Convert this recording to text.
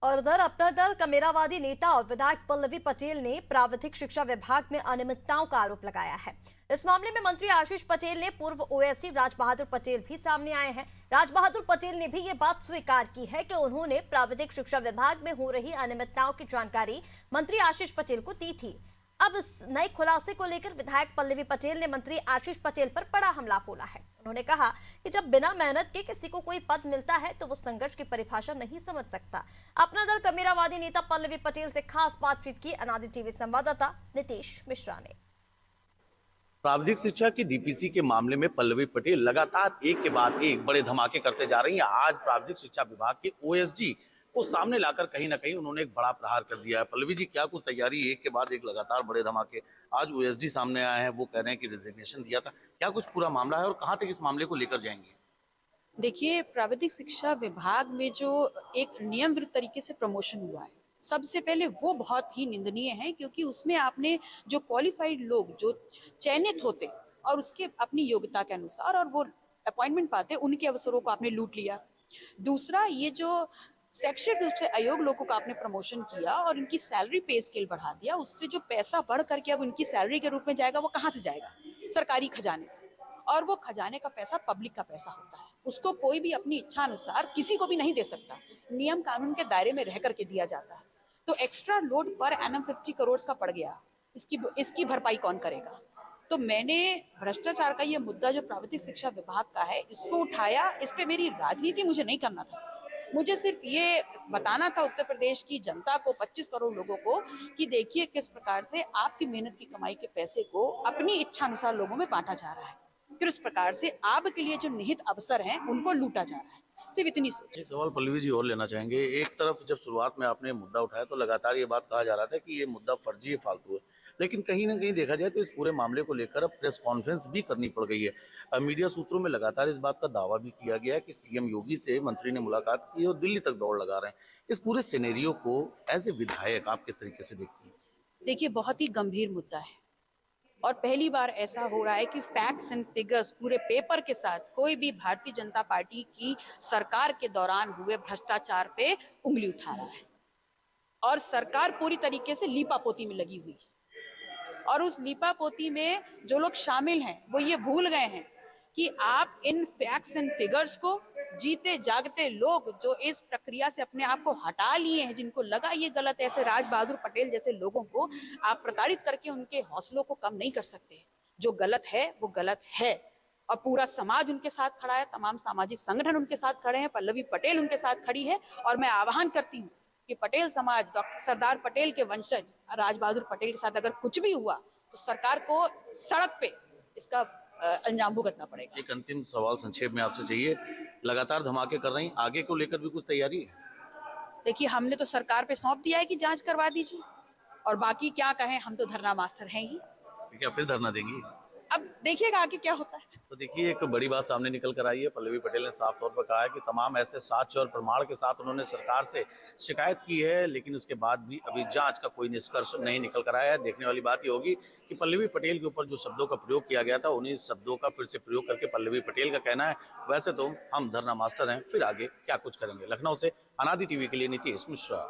और उधर अपना दल कमेरावादी नेता और विधायक पल्लवी पटेल ने प्राविधिक शिक्षा विभाग में अनियमितताओं का आरोप लगाया है। इस मामले में मंत्री आशीष पटेल ने पूर्व ओएसडी राज बहादुर पटेल भी सामने आए हैं। राज बहादुर पटेल ने भी ये बात स्वीकार की है कि उन्होंने प्राविधिक शिक्षा विभाग में हो रही अनियमितताओं की जानकारी मंत्री आशीष पटेल को दी थी। अब इस नए खुलासे को लेकर विधायक पल्लवी पटेल ने मंत्री आशीष पटेल पर बड़ा हमला बोला है। उन्होंने कहा कि जब बिना मेहनत के किसी को कोई पद मिलता है तो वो संघर्ष की परिभाषा नहीं समझ सकता। अपना दल कमेरावादी नेता पल्लवी पटेल से खास बातचीत की अनादि टीवी संवाददाता नितेश मिश्रा ने। प्राविधिक शिक्षा की डीपीसी के मामले में पल्लवी पटेल लगातार एक के बाद एक बड़े धमाके करते जा रही हैं। आज प्राविधिक शिक्षा विभाग के ओएसडी को सामने लाकर कहीं ना कहीं उन्होंने एक बड़ा प्रहार कर दिया है। पल्लवी जी, क्या कुछ तैयारी, एक के बाद एक लगातार बड़े धमाके, आज ओएसडी सामने आए हैं, वो कह रहे हैं कि रिजिग्नेशन दिया था, क्या कुछ पूरा मामला है और कहां तक इस मामले को लेकर जाएंगे? देखिए, प्राविधिक शिक्षा विभाग में जो एक नियम विरुद्ध तरीके से प्रमोशन हुआ है, सबसे पहले वो बहुत ही निंदनीय है, क्योंकि उसमें आपने जो क्वालिफाइड लोग जो चयनित होते और उसके अपनी योग्यता के अनुसार और वो अपॉइंटमेंट पाते, उनके अवसरों को आपने लूट लिया। दूसरा, ये जो शैक्षिक रूप से अयोग्य लोगों का आपने प्रमोशन किया और इनकी सैलरी पे स्केल बढ़ा दिया, उससे जो पैसा बढ़ करके अब उनकी सैलरी के रूप में जाएगा, वो कहाँ से जाएगा? सरकारी खजाने से। और वो खजाने का पैसा पब्लिक का पैसा होता है, उसको कोई भी अपनी इच्छा अनुसार किसी को भी नहीं दे सकता, नियम कानून के दायरे में रह करके दिया जाता है। तो extra load per annum 50 crore का पड़ गया, इसकी भरपाई कौन करेगा? तो मैंने भ्रष्टाचार का ये मुद्दा जो प्राविधिक शिक्षा विभाग का है, इसको उठाया। इस पे मेरी राजनीति मुझे नहीं करना था, मुझे सिर्फ ये बताना था उत्तर प्रदेश की जनता को, 25 करोड़ लोगों को, कि देखिए किस प्रकार से आपकी मेहनत की कमाई के पैसे को अपनी इच्छा अनुसार लोगों में बांटा जा रहा है, किस प्रकार से आपके लिए जो निहित अवसर हैं उनको लूटा जा रहा है। सिर्फ इतनी सोच। एक सवाल पल्लवी जी और लेना चाहेंगे। एक तरफ जब शुरुआत में आपने मुद्दा उठाया तो लगातार ये बात कहा जा रहा था कि ये मुद्दा फर्जी है, फालतू है, लेकिन कहीं ना कहीं देखा जाए तो इस पूरे मामले को लेकर अब प्रेस कॉन्फ्रेंस भी करनी पड़ गई है। मीडिया सूत्रों में लगातार इस बात का दावा भी किया गया कि सीएम योगी से मंत्री ने मुलाकात की और दिल्ली तक दौड़ लगा रहे हैं। इस पूरे सिनेरियो को एज ए विधायक आप किस तरीके से देखती हैं? देखिए, बहुत ही गंभीर मुद्दा है और पहली बार ऐसा हो रहा है कि फैक्ट्स एंड फिगर्स पूरे पेपर के साथ कोई भी भारतीय जनता पार्टी की सरकार के दौरान हुए भ्रष्टाचार पे उंगली उठा रहा है और सरकार पूरी तरीके से लीपापोती में लगी हुई है। और उस लीपापोती में जो लोग शामिल हैं वो ये भूल गए हैं कि आप इन फैक्ट्स एंड फिगर्स को, जीते जागते लोग जो इस प्रक्रिया से अपने आप को हटा लिए हैं, जिनको लगा ये गलत है, ऐसे राज बहादुर पटेल जैसे लोगों को आप प्रताड़ित करके उनके हौसलों को कम नहीं कर सकते। जो गलत है वो गलत है और पूरा समाज उनके साथ खड़ा है, तमाम सामाजिक संगठन उनके साथ खड़े हैं, पल्लवी पटेल उनके साथ खड़ी है। और मैं आह्वान करती हूँ कि पटेल समाज, डॉक्टर सरदार पटेल के वंशज राज बहादुर पटेल के साथ अगर कुछ भी हुआ तो सरकार को सड़क पे इसका अंजाम भुगतना पड़ेगा। एक अंतिम सवाल संक्षेप में आपसे चाहिए, लगातार धमाके कर रही, आगे को लेकर भी कुछ तैयारी है? देखिए, हमने तो सरकार पे सौंप दिया है कि जांच करवा दीजिए और बाकी क्या कहें, हम तो धरना मास्टर हैं ही। क्या फिर धरना देंगी? अब देखिएगा आगे क्या होता है। तो देखिए, एक बड़ी बात सामने निकल कर आई है। पल्लवी पटेल ने साफ तौर पर कहा है कि तमाम ऐसे साक्ष्य और प्रमाण के साथ उन्होंने सरकार से शिकायत की है, लेकिन उसके बाद भी अभी जांच का कोई निष्कर्ष नहीं निकल कर आया है। देखने वाली बात ये होगी कि पल्लवी पटेल के ऊपर जो शब्दों का प्रयोग किया गया था, उन्हीं शब्दों का फिर से प्रयोग करके पल्लवी पटेल का कहना है वैसे तो हम धरना मास्टर हैं, फिर आगे क्या कुछ करेंगे। लखनऊ से अनादि टीवी के लिए नितेश मिश्रा।